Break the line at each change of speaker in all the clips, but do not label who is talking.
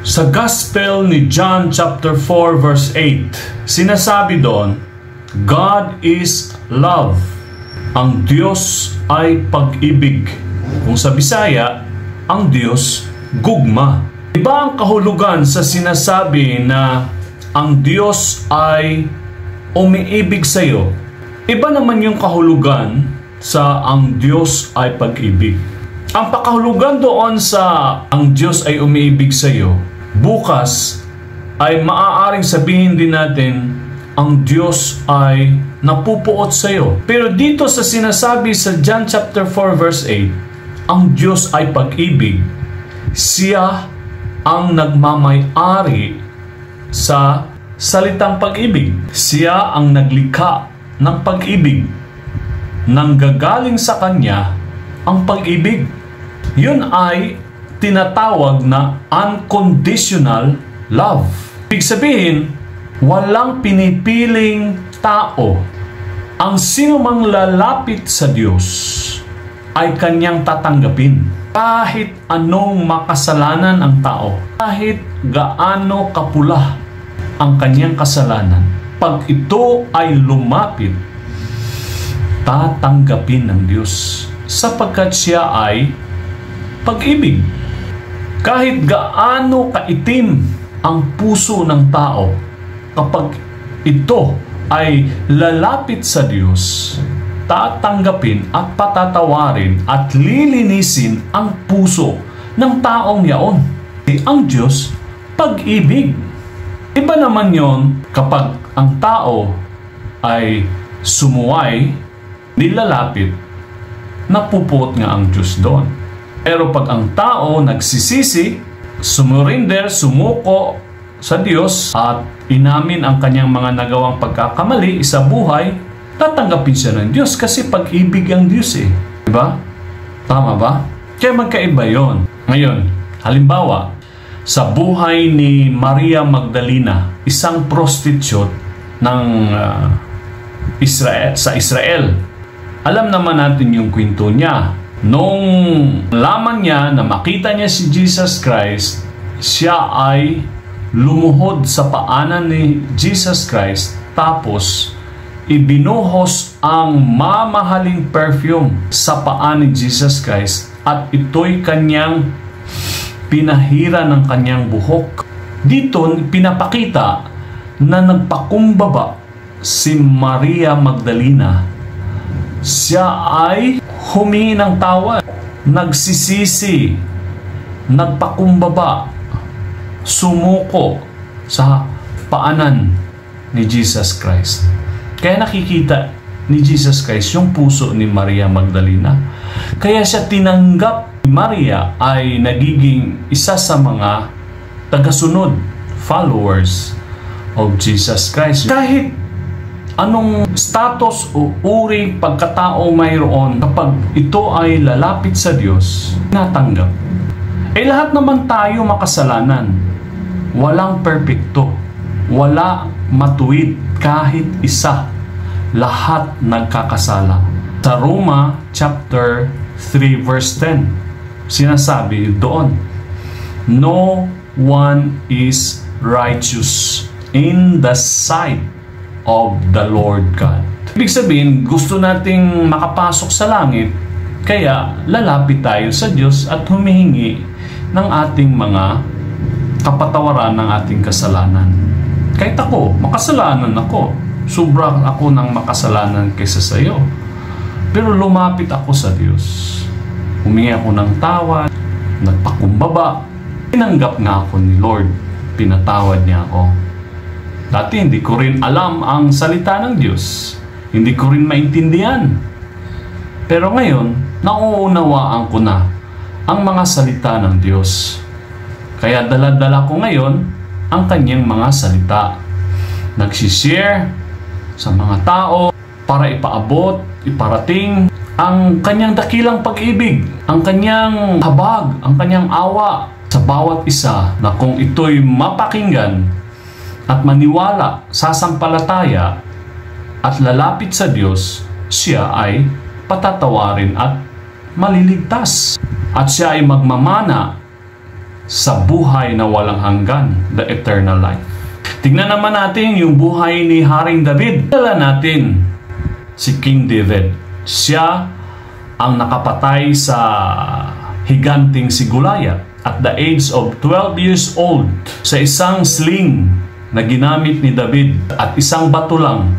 Sa Gospel ni John chapter 4 verse 8, sinasabi doon, God is love. Ang Diyos ay pag-ibig. Kung sa Bisaya, ang Diyos gugma. Iba ang kahulugan sa sinasabi na ang Diyos ay umiibig sa iyo. Iba naman yung kahulugan sa ang Diyos ay pag-ibig. Ang pakahulugan doon sa ang Diyos ay umiibig sa iyo, bukas ay maaaring sabihin din natin ang Diyos ay napupuot sa iyo. Pero dito sa sinasabi sa John chapter 4 verse 8, ang Diyos ay pag-ibig. Siya ang nagmamay-ari sa salitang pag-ibig. Siya ang naglikha ng pag-ibig. Nanggagaling sa Kanya ang pag-ibig. Yun ay tinatawag na unconditional love. Ibig sabihin, walang pinipiling tao. Ang sino mang lalapit sa Diyos ay Kanyang tatanggapin. Kahit anong makasalanan ang tao, kahit gaano kapula ang kanyang kasalanan, pag ito ay lumapit, tatanggapin ng Diyos sapagkat siya ay pag-ibig. Kahit gaano kaitim ang puso ng tao, kapag ito ay lalapit sa Diyos, tatanggapin at patatawarin at lilinisin ang puso ng taong yaon. Ang Diyos, pag-ibig. Iba naman yon kapag ang tao ay sumuway, nilalapit, napupuot nga ang Diyos doon. Pero pag ang tao nagsisisi, sumurinder, sumuko sa Diyos at inamin ang kanyang mga nagawang pagkakamali sa buhay, tatanggapin siya ng Diyos kasi pag-ibig ang Diyos eh. Diba? Tama ba? Kaya magkaiba yon. Ngayon, halimbawa, sa buhay ni Maria Magdalena, isang prostitute ng Israel. Alam naman natin yung kwento niya. Nung laman niya na makita niya si Jesus Christ, siya ay lumuhod sa paanan ni Jesus Christ, tapos ibinuhos ang mamahaling perfume sa paa ni Jesus Christ at ito'y kanyang pinahira ng kanyang buhok. Dito pinapakita na nagpakumbaba si Maria Magdalena. Siya ay humingi ng tawad, nagsisisi, nagpakumbaba, sumuko sa paanan ni Jesus Christ. Kaya nakikita ni Jesus Christ yung puso ni Maria Magdalena. Kaya siya tinanggap. Maria ay nagiging isa sa mga tagasunod, followers of Jesus Christ. Kahit anong status o uri pagkatao mayroon, kapag ito ay lalapit sa Diyos, natanggap. Lahat naman tayo makasalanan. Walang perpekto. Wala matuwid kahit isa. Lahat nagkakasala. Sa Roma chapter 3 verse 10, sinasabi doon, no one is righteous in the sight of the Lord God. Ibig sabihin, gusto nating makapasok sa langit, kaya lalapit tayo sa Diyos at humihingi ng ating mga kapatawaran ng ating kasalanan. Kahit ako, makasalanan ako. Sobra ako ng makasalanan kaysa sa iyo. Pero lumapit ako sa Diyos. Humingi ako ng tawad, nagpakumbaba, tinanggap nga ako ni Lord, pinatawad niya ako. Dati hindi ko rin alam ang salita ng Diyos, hindi ko rin maintindihan. Pero ngayon, nauunawaan ko na ang mga salita ng Diyos. Kaya dala-dala ko ngayon ang kanyang mga salita. Nagsishare sa mga tao para ipaabot, iparating ang kanyang dakilang pag-ibig, ang kanyang habag, ang kanyang awa sa bawat isa, na kung ito'y mapakinggan at maniwala, sasampalataya at lalapit sa Diyos, siya ay patatawarin at maliligtas. At siya ay magmamana sa buhay na walang hanggan, the eternal life. Tingnan naman natin yung buhay ni Haring David. Dala natin si King David. Siya ang nakapatay sa higanting si Goliath at the age of 12 years old sa isang sling na ginamit ni David at isang bato lang.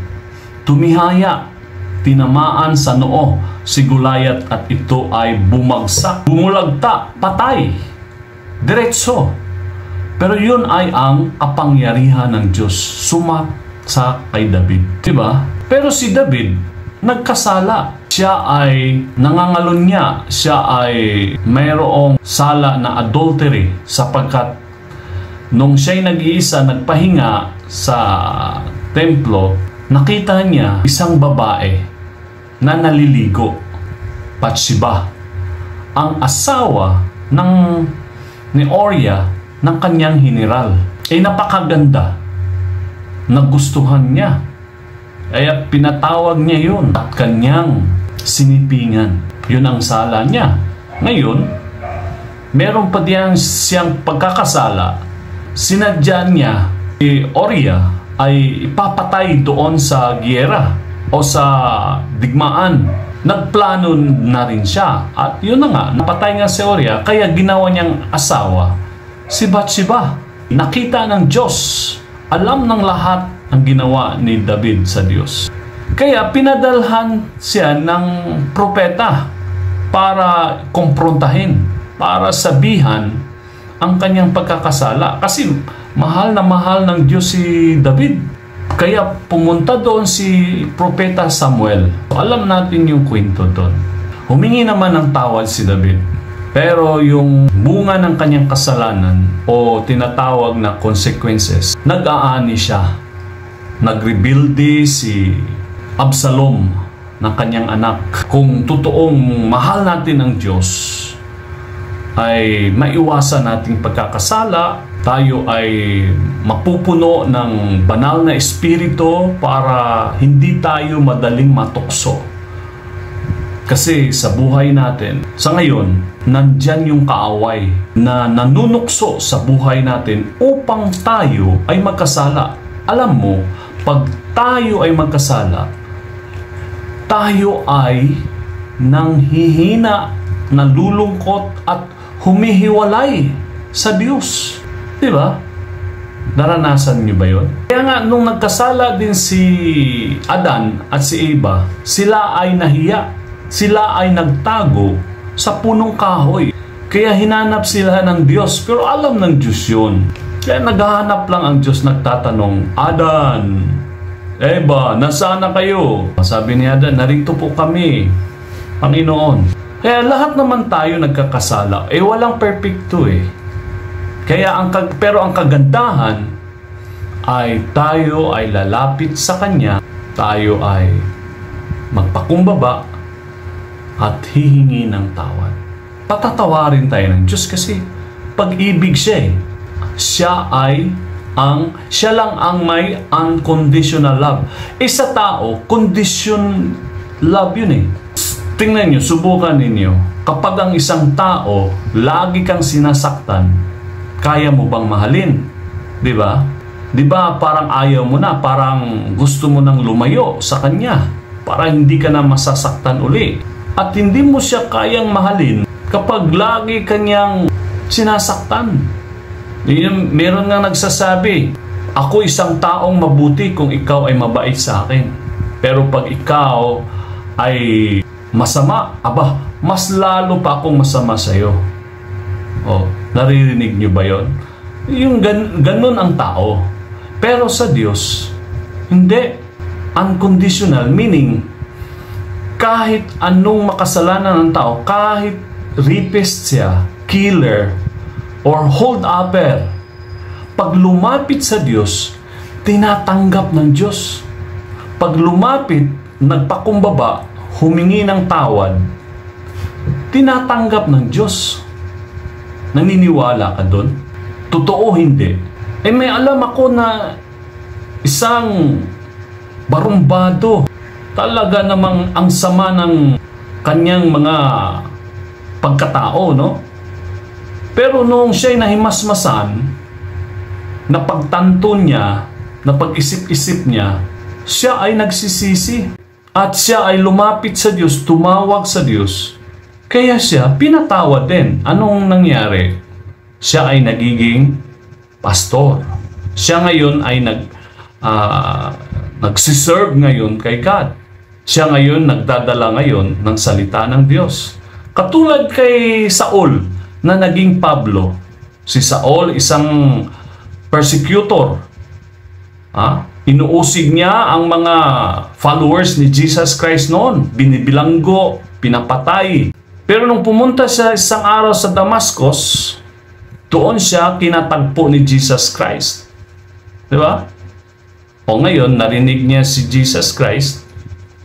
Tumihaya, tinamaan sa noo si Goliath at ito ay bumagsak, bumulagta, patay, diretso. Pero yun ay ang kapangyarihan ng Diyos sumaksa kay David, diba? Pero si David nagkasala. Siya ay nangangalunya, siya ay mayroong sala na adultery sapagkat nung siya'y nag-iisa nagpahinga sa templo, nakita niya isang babae na naliligo, Bathsheba, ang asawa ni Uriah ng kanyang general. Napakaganda, nagustuhan niya, kaya pinatawag niya yun at kanyang sinipingan. Yun ang sala niya. Ngayon, meron pa diyan siyang pagkakasala. Sinadya niya Uriah ay ipapatay doon sa giyera o sa digmaan. Nagplano na rin siya. At yun na nga, napatay nga si Uriah, kaya ginawa niyang asawa si Bathsheba. Nakita ng Diyos, alam ng lahat ang ginawa ni David sa Diyos. Kaya pinadalhan siya ng propeta para kumprontahin, para sabihan ang kanyang pagkakasala. Kasi mahal na mahal ng Diyos si David. Kaya pumunta doon si propeta Samuel. Alam natin yung kwento doon. Humingi naman ng tawad si David. Pero yung bunga ng kanyang kasalanan o tinatawag na consequences, nag-aani siya. Nagrebuilde si Absalom ng kanyang anak. Kung totoong mahal natin ang Diyos, ay maiwasan nating pagkakasala, tayo ay mapupuno ng banal na espiritu para hindi tayo madaling matukso. Kasi sa buhay natin, sa ngayon, nandyan yung kaaway na nanunukso sa buhay natin upang tayo ay magkasala. Alam mo, pag tayo ay magkasala, tayo ay nanghihina, nalulungkot at humihiwalay sa Diyos. Diba? Naranasan niyo ba yun? Kaya nga, nung nagkasala din si Adan at si Eva, sila ay nahiya. Sila ay nagtago sa punong kahoy. Kaya hinanap sila ng Diyos. Pero alam ng Diyos yun. Kaya naghahanap lang ang Diyos, nagtatanong, Adan, Eva, nasaan na kayo? Sabi ni Adan, narito po kami, Panginoon. Kaya lahat naman tayo nagkakasala. Walang perfecto Kaya pero ang kagandahan ay tayo ay lalapit sa Kanya, tayo ay magpakumbaba at hihingi ng tawad. Patatawarin tayo ng Diyos kasi pag-ibig siya siya lang ang may unconditional love. Sa tao, condition love yun Tingnan nyo, subukan ninyo. Kapag ang isang tao, lagi kang sinasaktan, kaya mo bang mahalin? Diba? Diba parang ayaw mo na, parang gusto mo nang lumayo sa kanya para hindi ka na masasaktan uli. At hindi mo siya kayang mahalin kapag lagi kanyang sinasaktan. Meron nga nagsasabi, ako isang taong mabuti kung ikaw ay mabait sa akin. Pero pag ikaw ay masama, mas lalo pa akong masama sa iyo. Naririnig niyo ba yon? Yung ganun ang tao. Pero sa Diyos, hindi. Unconditional, meaning, kahit anong makasalanan ng tao, kahit rapist siya, killer, or hold-upper, pag lumapit sa Diyos, tinatanggap ng Diyos. Pag lumapit, nagpakumbaba, humingi ng tawad, tinatanggap ng Diyos. Naniniwala ka doon? Totoo hindi? May alam ako na isang barumbado, talaga namang ang sama ng kanyang mga pagkatao, no? Pero noong siya'y nahimasmasan, napagtanto niya, napag-isip-isip niya, siya ay nagsisisi. At siya ay lumapit sa Diyos, tumawag sa Diyos. Kaya siya pinatawad din. Anong nangyari? Siya ay nagiging pastor. Siya ngayon ay nagsiserve ngayon kay God. Siya ngayon nagdadala ngayon ng salita ng Diyos. Katulad kay Saul na naging Pablo. Si Saul isang persecutor. Inuusig niya ang mga followers ni Jesus Christ noon. Binibilanggo, pinapatay. Pero nung pumunta siya isang araw sa Damascus, doon siya kinatagpo ni Jesus Christ. Di ba? O ngayon, narinig niya si Jesus Christ,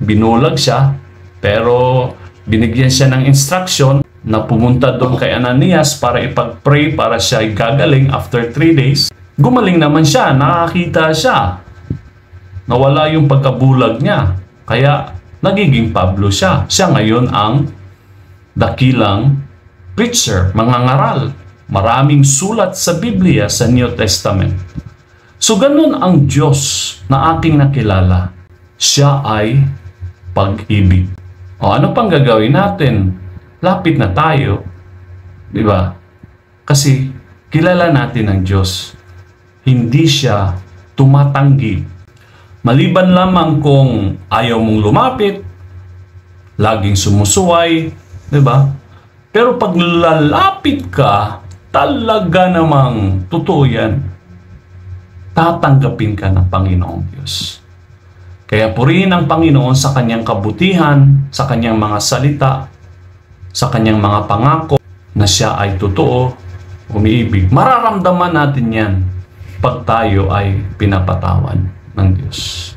binulag siya, pero binigyan siya ng instruction na pumunta doon kay Ananias para ipag-pray para siya ay gagaling after 3 days. Gumaling naman siya, nakakita siya. Nawala yung pagkabulag niya. Kaya nagiging Pablo siya. Siya ngayon ang dakilang preacher, mangangaral. Maraming sulat sa Biblia sa New Testament. So ganun ang Diyos na ating nakilala. Siya ay pag-ibig. O ano pang gagawin natin? Lapit na tayo. Di ba? Kasi kilala natin ang Diyos. Hindi siya tumatanggi. Maliban lamang kung ayaw mong lumapit, laging sumusuway, di ba? Pero pag lalapit ka, talaga namang totoo yan. Tatanggapin ka ng Panginoong Diyos. Kaya purihin ang Panginoon sa kanyang kabutihan, sa kanyang mga salita, sa kanyang mga pangako na siya ay totoo, umiibig. Mararamdaman natin yan pag tayo ay pinapatawad ng Diyos.